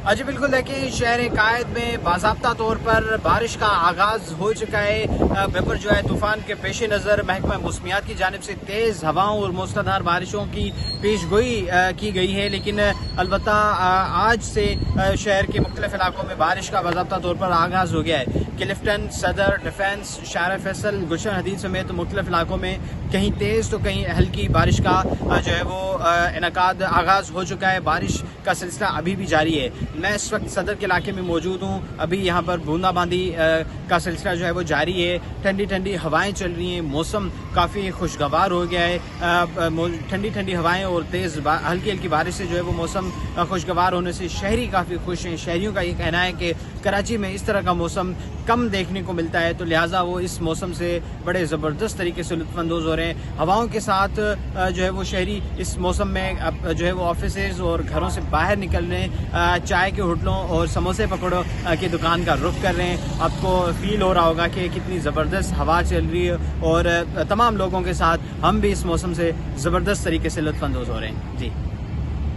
जी बिल्कुल, देखिए शहर कायद में बाज़ाब्ता तौर पर बारिश का आगाज हो चुका है। बेपर जो है तूफान के पेश नज़र महकमा मौसमियात की जानिब से तेज़ हवाओं और मूसलाधार बारिशों की पेश गोई की गई है, लेकिन अलबत्ता आज से शहर के मुख्तलिफ इलाकों में बारिश का बाज़ाब्ता तौर पर आगाज हो गया है। क्लिफ्टन, सदर, डिफेंस, शारा फैसल, गुलशन हदीद समेत मुख्तलिफ इलाकों में कहीं तेज़ तो कहीं हल्की बारिश का जो है वो इनकाद आगाज हो चुका है। बारिश का सिलसिला अभी भी जारी है। मैं इस वक्त सदर के इलाके में मौजूद हूँ। अभी यहाँ पर बूंदाबांदी का सिलसिला जो है वो जारी है। ठंडी ठंडी हवाएं चल रही हैं, मौसम काफ़ी खुशगवार हो गया है। ठंडी ठंडी हवाएं और तेज़ हल्की हल्की बारिश से जो है वो मौसम खुशगवार होने से शहरी काफ़ी खुश हैं। शहरियों का ये कहना है कि कराची में इस तरह का मौसम कम देखने को मिलता है, तो लिहाजा वो इस मौसम से बड़े ज़बरदस्त तरीके से लुत्फ़अंदोज़ हो रहे हैं। हवाओं के साथ जो है वो शहरी इस मौसम में जो है वो ऑफिसेज और घरों से बाहर निकल रहे हैं, चाय के होटलों और समोसे पकौड़ों की दुकान का रुख कर रहे हैं। आपको फील हो रहा होगा कि कितनी ज़बरदस्त हवा चल रही है और तमाम लोगों के साथ हम भी इस मौसम से ज़बरदस्त तरीके से लुत्फ़अंदोज़ हो रहे हैं। जी।